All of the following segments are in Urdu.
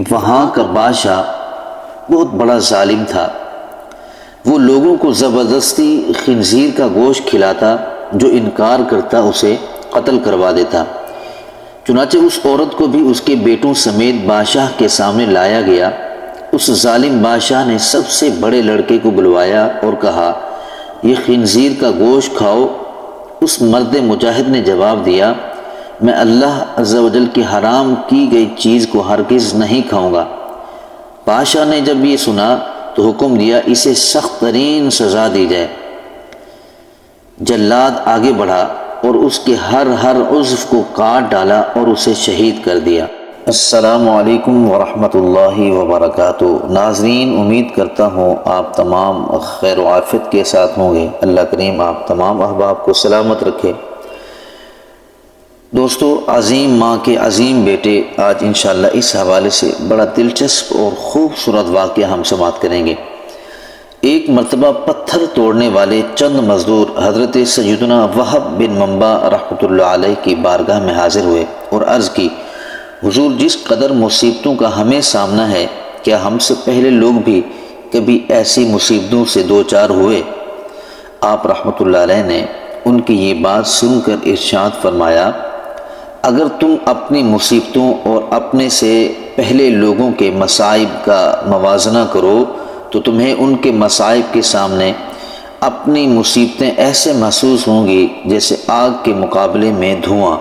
وہاں کا بادشاہ بہت بڑا ظالم تھا۔ وہ لوگوں کو زبردستی خنزیر کا گوشت کھلاتا، جو انکار کرتا اسے قتل کروا دیتا۔ چنانچہ اس عورت کو بھی اس کے بیٹوں سمیت بادشاہ کے سامنے لایا گیا۔ اس ظالم بادشاہ نے سب سے بڑے لڑکے کو بلوایا اور کہا، یہ خنزیر کا گوشت کھاؤ۔ اس مرد مجاہد نے جواب دیا، میں اللہ عز و جل کی حرام کی گئی چیز کو ہرگز نہیں کھاؤں گا۔ بادشاہ نے جب یہ سنا تو حکم دیا، اسے سخت ترین سزا دی جائے۔ جلاد آگے بڑھا اور اس کے ہر عضو کو کاٹ ڈالا اور اسے شہید کر دیا۔ السلام علیکم ورحمۃ اللہ وبرکاتہ۔ ناظرین، امید کرتا ہوں آپ تمام خیر و عافیت کے ساتھ ہوں گے۔ اللہ کریم آپ تمام احباب کو سلامت رکھے۔ دوستو، عظیم ماں کے عظیم بیٹے، آج انشاءاللہ اس حوالے سے بڑا دلچسپ اور خوبصورت واقعہ ہم سماعت کریں گے۔ ایک مرتبہ پتھر توڑنے والے چند مزدور حضرت سیدنا وہب بن منبع رحمۃ اللہ علیہ کی بارگاہ میں حاضر ہوئے اور عرض کی، حضور، جس قدر مصیبتوں کا ہمیں سامنا ہے، کیا ہم سے پہلے لوگ بھی کبھی ایسی مصیبتوں سے دوچار ہوئے؟ آپ رحمۃ اللہ علیہ نے ان کی یہ بات سن کر ارشاد فرمایا، اگر تم اپنی مصیبتوں اور اپنے سے پہلے لوگوں کے مصائب کا موازنہ کرو تو تمہیں ان کے مصائب کے سامنے اپنی مصیبتیں ایسے محسوس ہوں گی جیسے آگ کے مقابلے میں دھواں،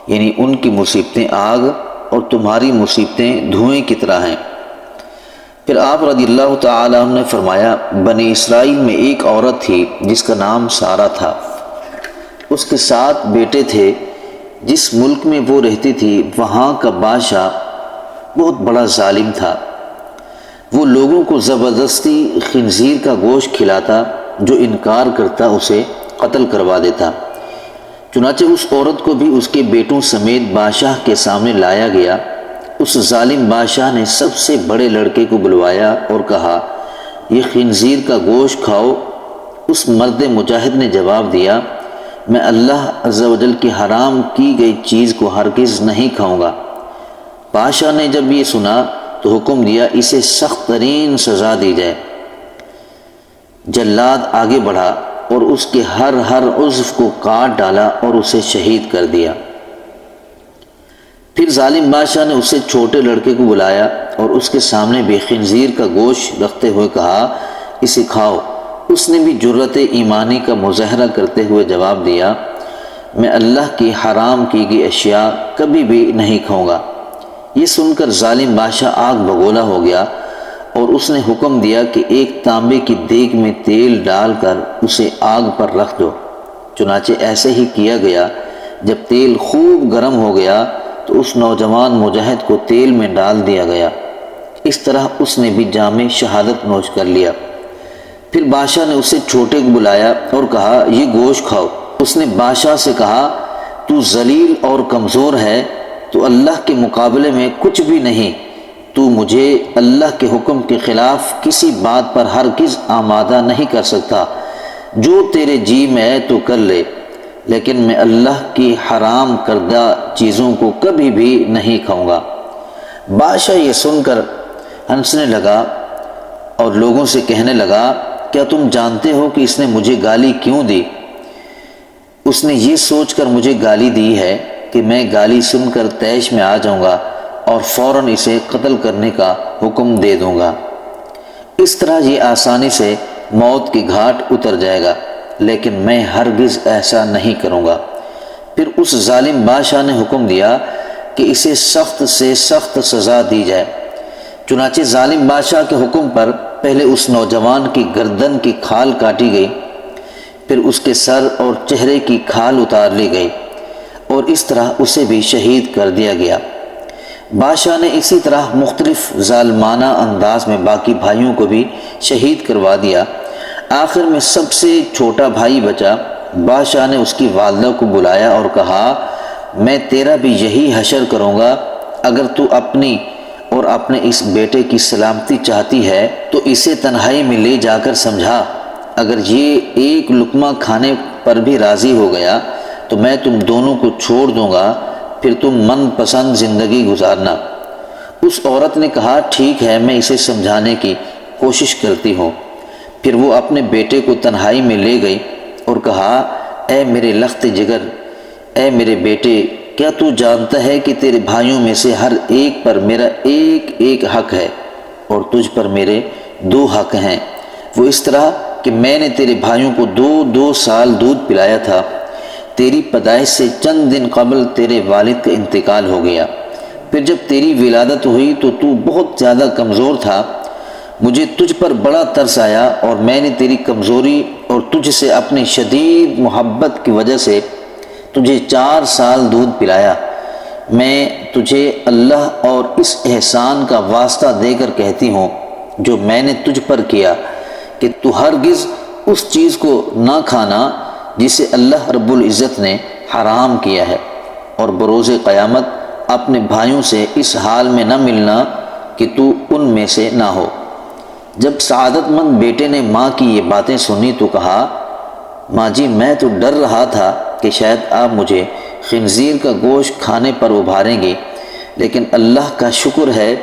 یعنی ان کی مصیبتیں آگ اور تمہاری مصیبتیں دھوئیں کی طرح ہیں۔ پھر آپ رضی اللہ تعالیٰ عنہ نے فرمایا، بنی اسرائیل میں ایک عورت تھی جس کا نام سارہ تھا۔ اس کے 7 بیٹے تھے۔ جس ملک میں وہ رہتی تھی وہاں کا بادشاہ بہت بڑا ظالم تھا۔ وہ لوگوں کو زبردستی خنزیر کا گوشت کھلاتا، جو انکار کرتا اسے قتل کروا دیتا۔ چنانچہ اس عورت کو بھی اس کے بیٹوں سمیت بادشاہ کے سامنے لایا گیا۔ اس ظالم بادشاہ نے سب سے بڑے لڑکے کو بلوایا اور کہا، یہ خنزیر کا گوشت کھاؤ۔ اس مرد مجاہد نے جواب دیا، میں اللہ عز و جل کی حرام کی گئی چیز کو ہرگز نہیں کھاؤں گا۔ بادشاہ نے جب یہ سنا تو حکم دیا، اسے سخت ترین سزا دی جائے۔ جلاد آگے بڑھا اور اس کے ہر عضو کو کاٹ ڈالا اور اسے شہید کر دیا۔ پھر ظالم بادشاہ نے اسے چھوٹے لڑکے کو بلایا اور اس کے سامنے بھی خنزیر کا گوشت رکھتے ہوئے کہا، اسے کھاؤ۔ اس نے بھی جرأت ایمانی کا مظاہرہ کرتے ہوئے جواب دیا، میں اللہ کی حرام کی گئی اشیاء کبھی بھی نہیں کھاؤں گا۔ یہ سن کر ظالم بادشاہ آگ بگولا ہو گیا اور اس نے حکم دیا کہ ایک تانبے کی دیگ میں تیل ڈال کر اسے آگ پر رکھ دو۔ چنانچہ ایسے ہی کیا گیا۔ جب تیل خوب گرم ہو گیا تو اس نوجوان مجاہد کو تیل میں ڈال دیا گیا۔ اس طرح اس نے بھی جام شہادت نوش کر لیا۔ پھر بادشاہ نے اسے چھوٹے کو بلایا اور کہا، یہ گوشت کھاؤ۔ اس نے بادشاہ سے کہا، تو ذلیل اور کمزور ہے، تو اللہ کے مقابلے میں کچھ بھی نہیں۔ تو مجھے اللہ کے حکم کے خلاف کسی بات پر ہرگز آمادہ نہیں کر سکتا۔ جو تیرے جی میں ہے تو کر لے، لیکن میں اللہ کی حرام کردہ چیزوں کو کبھی بھی نہیں کھاؤں گا۔ بادشاہ یہ سن کر ہنسنے لگا اور لوگوں سے کہنے لگا، کیا تم جانتے ہو کہ اس نے مجھے گالی کیوں دی؟ اس نے یہ سوچ کر مجھے گالی دی ہے کہ میں گالی سن کر طیش میں آ جاؤں گا اور فوراً اسے قتل کرنے کا حکم دے دوں گا۔ اس طرح یہ آسانی سے موت کی گھاٹ اتر جائے گا، لیکن میں ہرگز ایسا نہیں کروں گا۔ پھر اس ظالم بادشاہ نے حکم دیا کہ اسے سخت سے سخت سزا دی جائے۔ چنانچہ ظالم بادشاہ کے حکم پر پہلے اس نوجوان کی گردن کی کھال کاٹی گئی، پھر اس کے سر اور چہرے کی کھال اتار لی گئی اور اس طرح اسے بھی شہید کر دیا گیا۔ بادشاہ نے اسی طرح مختلف ظالمانہ انداز میں باقی بھائیوں کو بھی شہید کروا دیا۔ آخر میں سب سے چھوٹا بھائی بچا۔ بادشاہ نے اس کی والدہ کو بلایا اور کہا، میں تیرا بھی یہی حشر کروں گا۔ اگر تو اپنی اور اپنے اس بیٹے کی سلامتی چاہتی ہے تو اسے تنہائی میں لے جا کر سمجھا۔ اگر یہ ایک لقمہ کھانے پر بھی راضی ہو گیا تو میں تم دونوں کو چھوڑ دوں گا، پھر تم من پسند زندگی گزارنا۔ اس عورت نے کہا ٹھیک ہے، میں اسے سمجھانے کی کوشش کرتی ہوں۔ پھر وہ اپنے بیٹے کو تنہائی میں لے گئی اور کہا اے میرے لخت جگر، اے میرے بیٹے، کیا تو جانتا ہے کہ تیرے بھائیوں میں سے ہر ایک پر میرا ایک ایک حق ہے اور تجھ پر میرے 2 حق ہیں؟ وہ اس طرح کہ میں نے تیرے بھائیوں کو 2 سال دودھ پلایا تھا۔ تیری پیدائش سے چند دن قبل تیرے والد کا انتقال ہو گیا۔ پھر جب تیری ولادت ہوئی تو بہت زیادہ کمزور تھا۔ مجھے تجھ پر بڑا ترس آیا اور میں نے تیری کمزوری اور تجھ سے اپنی شدید محبت کی وجہ سے تجھے 4 سال دودھ پلایا۔ میں تجھے اللہ اور اس احسان کا واسطہ دے کر کہتی ہوں جو میں نے تجھ پر کیا کہ تو ہرگز اس چیز کو نہ کھانا جسے اللہ رب العزت نے حرام کیا ہے، اور بروز قیامت اپنے بھائیوں سے اس حال میں نہ ملنا کہ تو ان میں سے نہ ہو۔ جب سعادت مند بیٹے نے ماں کی یہ باتیں سنی تو کہا ماں جی، میں تو ڈر رہا تھا کہ شاید آپ مجھے خنزیر کا گوشت کھانے پر ابھاریں گے، لیکن اللہ کا شکر ہے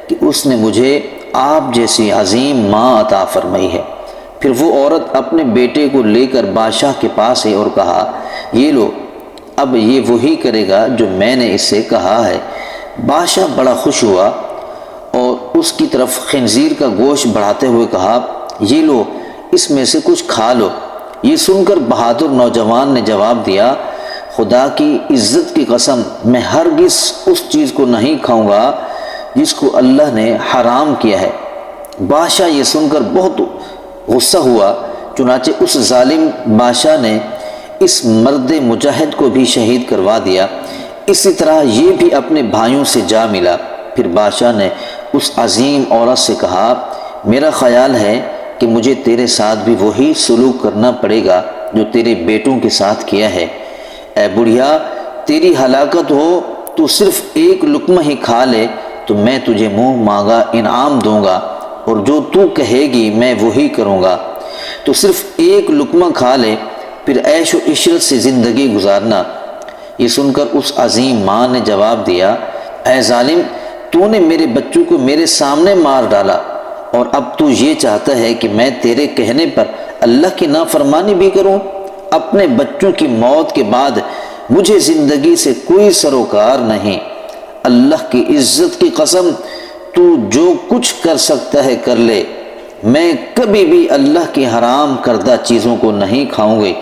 کہ اس نے مجھے آپ جیسی عظیم ماں عطا فرمائی ہے۔ پھر وہ عورت اپنے بیٹے کو لے کر بادشاہ کے پاس آئی اور کہا یہ لو، اب یہ وہی کرے گا جو میں نے اس سے کہا ہے۔ بادشاہ بڑا خوش ہوا اور اس کی طرف خنزیر کا گوشت بڑھاتے ہوئے کہا یہ لو، اس میں سے کچھ کھا لو۔ یہ سن کر بہادر نوجوان نے جواب دیا خدا کی عزت کی قسم، میں ہرگز اس چیز کو نہیں کھاؤں گا جس کو اللہ نے حرام کیا ہے۔ بادشاہ یہ سن کر بہت غصہ ہوا، چنانچہ اس ظالم بادشاہ نے اس مرد مجاہد کو بھی شہید کروا دیا۔ اسی طرح یہ بھی اپنے بھائیوں سے جا ملا۔ پھر بادشاہ نے اس عظیم عورت سے کہا میرا خیال ہے کہ مجھے تیرے ساتھ بھی وہی سلوک کرنا پڑے گا جو تیرے بیٹوں کے ساتھ کیا ہے۔ اے بڑھیا، تیری ہلاکت ہو، تو صرف ایک لقمہ ہی کھا لے تو میں تجھے منہ مانگا انعام دوں گا، اور جو تو کہے گی میں وہی کروں گا۔ تو صرف ایک لقمہ کھا لے، پھر عیش و عشرت سے زندگی گزارنا۔ یہ سن کر اس عظیم ماں نے جواب دیا اے ظالم، تو نے میرے بچوں کو میرے سامنے مار ڈالا، اور اب تو یہ چاہتا ہے کہ میں تیرے کہنے پر اللہ کی نافرمانی بھی کروں؟ اپنے بچوں کی موت کے بعد مجھے زندگی سے کوئی سروکار نہیں۔ اللہ کی عزت کی قسم، تو جو کچھ کر سکتا ہے کر لے، میں کبھی بھی اللہ کی حرام کردہ چیزوں کو نہیں کھاؤں گی۔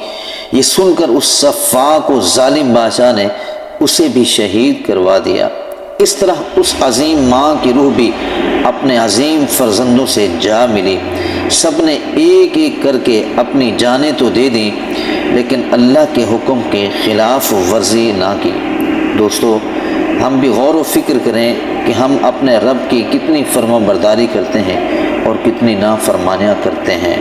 یہ سن کر اس سفاک و ظالم بادشاہ نے اسے بھی شہید کروا دیا۔ اس طرح اس عظیم ماں کی روح بھی اپنے عظیم فرزندوں سے جا ملی۔ سب نے ایک ایک کر کے اپنی جانیں تو دے دیں، لیکن اللہ کے حکم کے خلاف ورزی نہ کی۔ دوستو، ہم بھی غور و فکر کریں کہ ہم اپنے رب کی کتنی فرما برداری کرتے ہیں اور کتنی نافرمانیاں کرتے ہیں۔